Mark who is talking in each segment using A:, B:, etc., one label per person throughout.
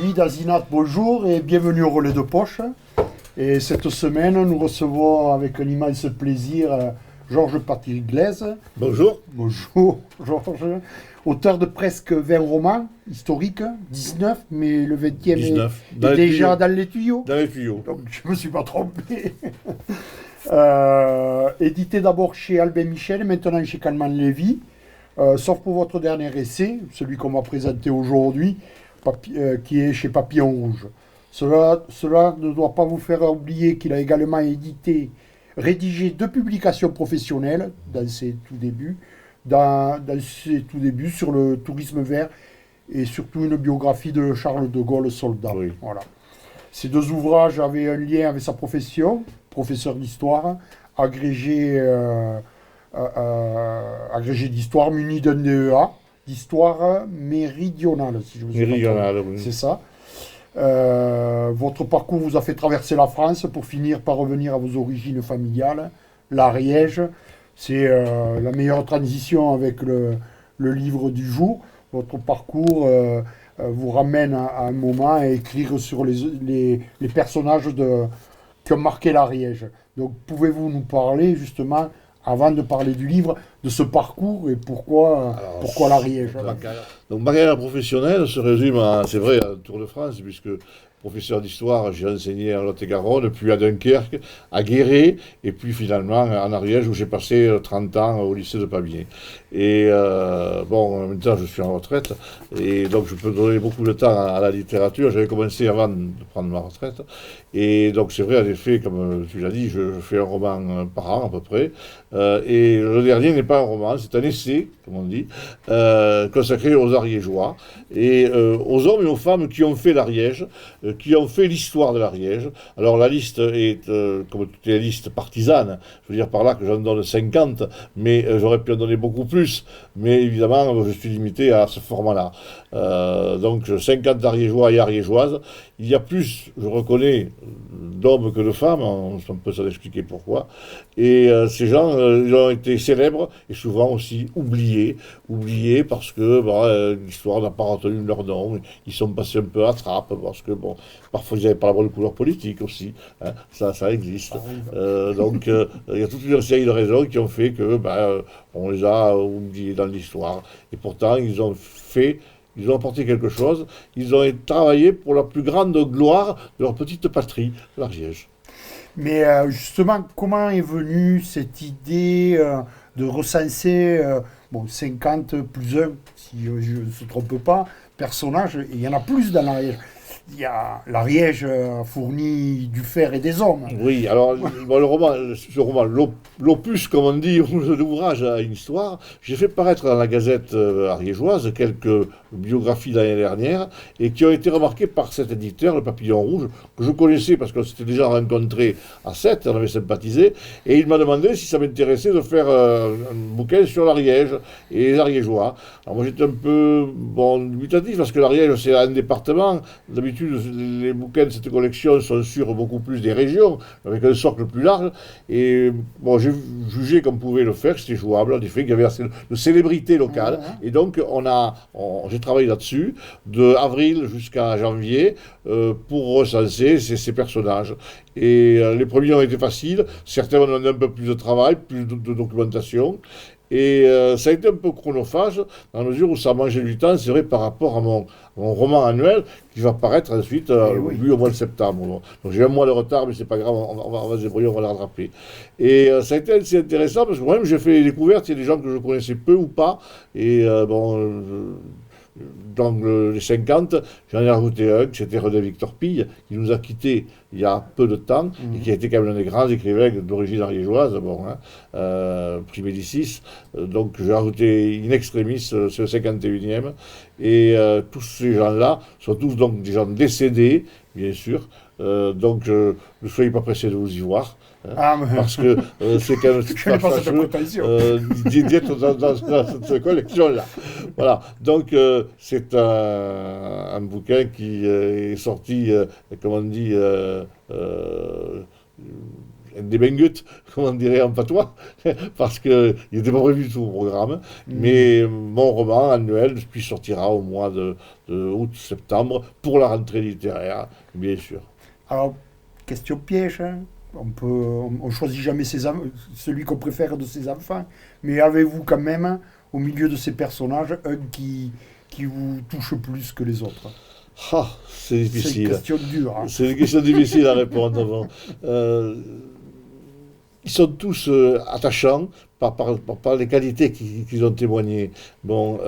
A: Amis d'Azinat, bonjour et bienvenue au Relais de Poche. Et cette semaine, nous recevons avec un immense plaisir Georges Patrick Glaise.
B: Bonjour.
A: Bonjour Georges. Auteur de presque 20 romans historiques, 19, mais le 20e
B: 19.
A: est déjà dans les tuyaux.
B: Dans les tuyaux.
A: Donc je ne me suis pas trompé. Édité d'abord chez Albin Michel, maintenant chez Calman Lévy. Sauf pour votre dernier essai, celui qu'on va présenter aujourd'hui, qui est chez Papillon Rouge. Cela ne doit pas vous faire oublier qu'il a également rédigé 2 publications professionnelles dans ses tout débuts, sur le tourisme vert et surtout une biographie de Charles de Gaulle, soldat.
B: Oui.
A: Voilà. Ces 2 ouvrages avaient un lien avec sa profession, professeur d'histoire, agrégé d'histoire, muni d'un DEA, d'histoire méridionale, si je me souviens.
B: Méridionale, oui.
A: C'est ça. Votre parcours vous a fait traverser la France pour finir par revenir à vos origines familiales, l'Ariège. C'est la meilleure transition avec le livre du jour. Votre parcours vous ramène à un moment à écrire sur les personnages qui ont marqué l'Ariège. Donc pouvez-vous nous parler justement, avant de parler du livre, de ce parcours et pourquoi l'Ariège?
B: Donc ma carrière professionnelle se résume à, c'est vrai, à Tour de France, puisque professeur d'histoire, j'ai enseigné à Lot-et-Garonne, puis à Dunkerque, à Guéret, et puis finalement en Ariège, où j'ai passé 30 ans au lycée de Pamiers. Et maintenant je suis en retraite, et donc je peux donner beaucoup de temps à la littérature. J'avais commencé avant de prendre ma retraite, et donc c'est vrai, en effet, comme tu l'as dit, je fais un roman par an à peu près, et le dernier n'est pas un roman, c'est un essai, comme on dit, consacré aux Ariégeois, et aux hommes et aux femmes qui ont fait l'Ariège, qui ont fait l'histoire de l'Ariège. Alors la liste est, comme toutes les listes, partisane. Je veux dire par là que j'en donne 50, mais j'aurais pu en donner beaucoup plus. Mais évidemment, je suis limité à ce format-là. Donc 50 Ariégeois et Ariégeoises. Il y a plus, je reconnais, d'hommes que de femmes. On peut s'en expliquer pourquoi. Et ces gens, ils ont été célèbres et souvent aussi oubliés. Oubliés parce que l'histoire n'a pas retenu leur nom. Ils sont passés un peu à trappe parce que, parfois ils n'avaient pas la bonne couleur politique aussi. Hein, ça existe. Donc il y a toute une série de raisons qui ont fait que on les a oubliés dans l'histoire. Et pourtant, ils ont apporté quelque chose. Ils ont travaillé pour la plus grande gloire de leur petite patrie, l'Ariège.
A: Mais justement, comment est venue cette idée de recenser 50 plus 1, si je ne me trompe pas, personnages, et il y en a plus dans l'Ariège. L'Ariège fournit du fer et des hommes.
B: Oui, alors ce roman, l'opus, comme on dit, l'ouvrage à une histoire, j'ai fait paraître dans la Gazette ariégeoise quelques biographies l'année dernière et qui ont été remarquées par cet éditeur, le Papillon Rouge, que je connaissais parce qu'on s'était déjà rencontrés à Sète, on avait sympathisé, et il m'a demandé si ça m'intéressait de faire un bouquin sur l'Ariège et les Ariégeois. Alors moi j'étais un peu dubitatif parce que l'Ariège c'est un département. D'habitude, les bouquins de cette collection sont sur beaucoup plus des régions, avec un socle plus large. Et j'ai jugé qu'on pouvait le faire, c'était jouable, en effet, qu'il y avait assez de célébrités locales. Et donc, j'ai travaillé là-dessus, de avril jusqu'à janvier, pour recenser ces personnages. Et les premiers ont été faciles, certains ont demandé un peu plus de travail, plus de documentation. Et ça a été un peu chronophage, dans la mesure où ça a mangé du temps, c'est vrai, par rapport à mon roman annuel, qui va paraître ensuite, lui, au mois de septembre. Donc j'ai un mois de retard, mais c'est pas grave, on va se débrouiller, on va le rattraper. Et ça a été assez intéressant, parce que moi-même, j'ai fait des découvertes, il y a des gens que je connaissais peu ou pas, et dans les 50, j'en ai rajouté un, c'était René Victor Pille, qui nous a quittés il y a peu de temps, et qui a été quand même l'un des grands écrivains d'origine ariégeoise, prix Médicis. Donc j'ai rajouté In Extremis, c'est le 51e, et tous ces gens-là sont tous donc des gens décédés, bien sûr, donc ne soyez pas pressés de vous y voir. Parce que c'est quand même fâcheux d'être dans cette collection-là. Voilà, donc c'est un bouquin qui est sorti, comme on dit, un débengut, comme on dirait en patois, parce qu'il n'était pas prévu du tout au programme. Mais mon roman annuel puis sortira au mois de août-septembre pour la rentrée littéraire, bien sûr.
A: Alors, question piège, hein. On choisit jamais celui qu'on préfère de ses enfants, mais avez-vous quand même, au milieu de ces personnages, un qui vous touche plus que les autres?
B: Ah, c'est
A: C'est une
B: difficile.
A: question dure, hein.
B: C'est une question difficile à répondre. Bon. Ils sont tous attachants par les qualités qu'ils ont témoignées. Bon,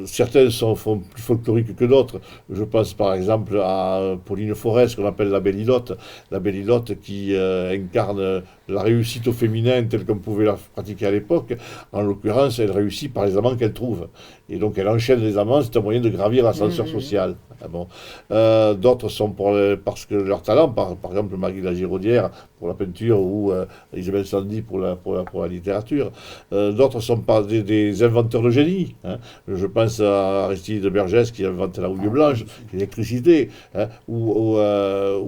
B: certains font plus folkloriques que d'autres. Je pense par exemple à Pauline Forest, qu'on appelle la Belle Ilotte qui incarne la réussite au féminin telle qu'on pouvait la pratiquer à l'époque. En l'occurrence, elle réussit par les amants qu'elle trouve. Et donc elle enchaîne les amants, c'est un moyen de gravir l'ascenseur social. Ah bon. D'autres sont parce que leur talent, par exemple Marie de la Giraudière pour la peinture ou Isabelle Sandy pour la littérature. D'autres sont pas des inventeurs de génie. Hein. Je pense à Aristide Bergès qui invente la houille blanche, l'électricité, hein, ou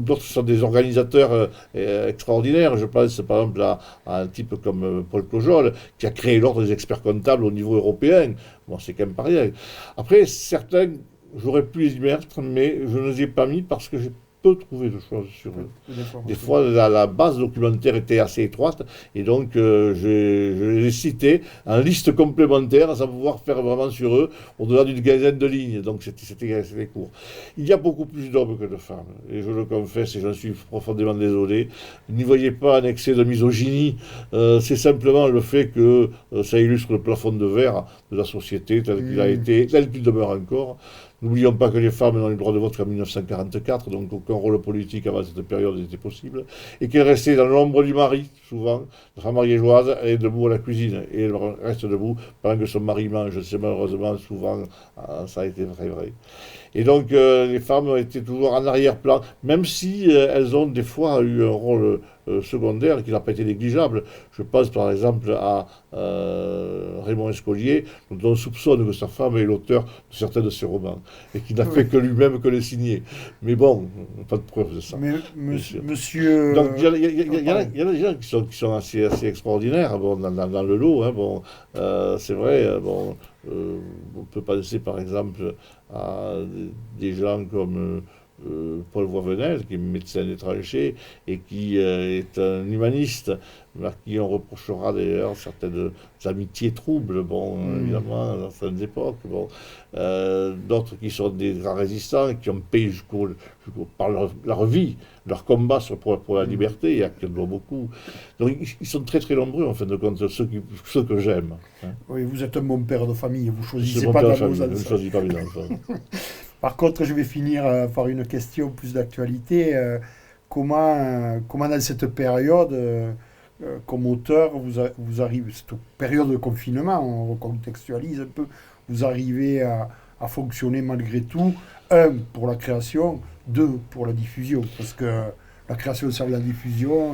B: d'autres sont des organisateurs extraordinaires. Je pense par exemple à un type comme Paul Cojol qui a créé l'ordre des experts comptables au niveau européen. Bon, c'est quand même pas rien. Après, certains, j'aurais pu les y mettre, mais je ne les ai pas mis parce que j'ai peu trouvé de choses sur eux. Des fois, la base documentaire était assez étroite, et donc je les ai cités en liste complémentaire, sans pouvoir faire vraiment sur eux, au-delà d'une quinzaine de lignes, donc c'était court. Il y a beaucoup plus d'hommes que de femmes, et je le confesse, et j'en suis profondément désolé. N'y voyez pas un excès de misogynie, c'est simplement le fait que ça illustre le plafond de verre de la société tel qu'il a été, tel qu'il demeure encore. N'oublions pas que les femmes n'ont eu le droit de vote qu'en 1944, donc aucun rôle politique avant cette période n'était possible, et qu'elles restaient dans l'ombre du mari, souvent. La femme ariégeoise, elle est debout à la cuisine, et elle reste debout pendant que son mari mange. C'est malheureusement, souvent, ça a été vrai. Et donc, les femmes étaient toujours en arrière-plan, même si elles ont des fois eu un rôle secondaire qui n'a pas été négligeable. Je pense par exemple à Raymond Escolier, dont on soupçonne que sa femme est l'auteur de certains de ses romans, et qui n'a fait que lui-même que les signer. Mais bon, pas de preuve de ça.
A: Mais monsieur...
B: Donc il y a des gens qui sont assez extraordinaires bon, dans le lot. Hein, bon, c'est vrai, bon, on peut penser par exemple à des gens comme Paul Voivenel, qui est médecin des tranchées et qui est un humaniste, à qui on reprochera d'ailleurs certaines amitiés troubles, bon, évidemment, dans certaines époques. Bon. D'autres qui sont des grands résistants, qui ont payé par leur vie, leur combat pour la liberté, et à qui on doit beaucoup. Donc ils sont très très nombreux, en fin de compte, ceux que j'aime. Hein.
A: Oui, vous êtes un bon père de famille, vous
B: C'est
A: choisissez
B: mon
A: pas
B: père de
A: dans vos
B: famille, je ne
A: enfants.
B: choisis pas mes enfants.
A: Par contre, je vais finir par une question plus d'actualité. Comment dans cette période, comme auteur, vous arrivez, cette période de confinement, on recontextualise un peu, vous arrivez à fonctionner malgré tout, un, pour la création, deux, pour la diffusion, parce que la création sans la diffusion,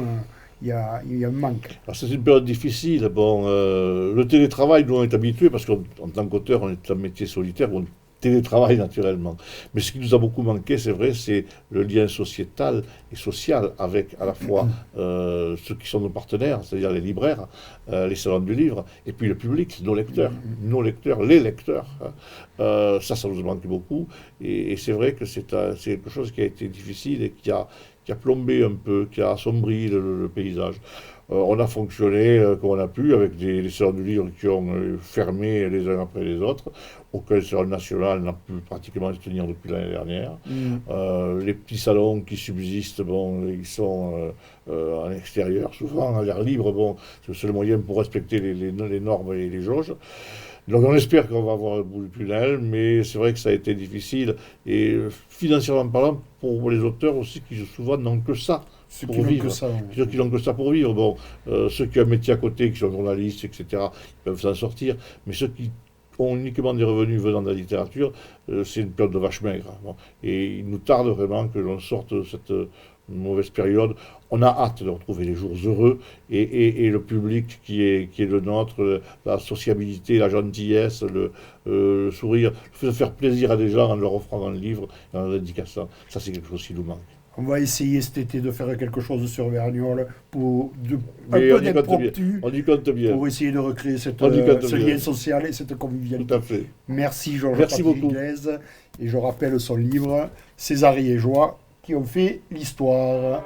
A: il y a un manque.
B: Alors c'est une période difficile. Bon, le télétravail, nous on est habitués parce qu'en tant qu'auteur, on est un métier solitaire, on télétravaille naturellement. Mais ce qui nous a beaucoup manqué, c'est vrai, c'est le lien sociétal et social avec à la fois ceux qui sont nos partenaires, c'est-à-dire les libraires, les salons du livre, et puis le public, nos lecteurs, les lecteurs. Hein. Ça nous manque beaucoup. Et c'est vrai que c'est quelque chose qui a été difficile et qui a plombé un peu, qui a assombri le paysage. On a fonctionné comme on a pu, avec les salons du livre qui ont fermé les uns après les autres. Aucun salon national n'a pu pratiquement se tenir depuis l'année dernière. Les petits salons qui subsistent, bon, ils sont en extérieur, souvent à l'air libre. Bon, c'est le seul moyen pour respecter les normes et les jauges. Donc on espère qu'on va avoir le bout du tunnel, mais c'est vrai que ça a été difficile. Et financièrement parlant, pour les auteurs aussi, qui souvent n'ont que ça
A: Ceux
B: pour
A: qui n'ont
B: vivre.
A: que ça.
B: Ceux qui n'ont que ça pour vivre. Bon, ceux qui ont un métier à côté, qui sont journalistes, etc., ils peuvent s'en sortir. Mais ceux qui ont uniquement des revenus venant de la littérature, c'est une période de vache maigre. Bon. Et il nous tarde vraiment que l'on sorte de cette mauvaise période. On a hâte de retrouver les jours heureux et le public qui est le nôtre, la sociabilité, la gentillesse, le sourire, le fait de faire plaisir à des gens en leur offrant un livre, en leur dédicaçant. Ça, c'est quelque chose qui nous manque.
A: On va essayer cet été de faire quelque chose sur Verniolle pour un
B: Mais
A: peu
B: on y compte bien.
A: d'impromptu
B: On y compte bien.
A: pour essayer de recréer ce
B: bien.
A: lien social et cette convivialité.
B: Tout à fait.
A: Merci Georges
B: Merci beaucoup.
A: Glaise. Et je rappelle son livre César et Joie qui ont fait l'histoire.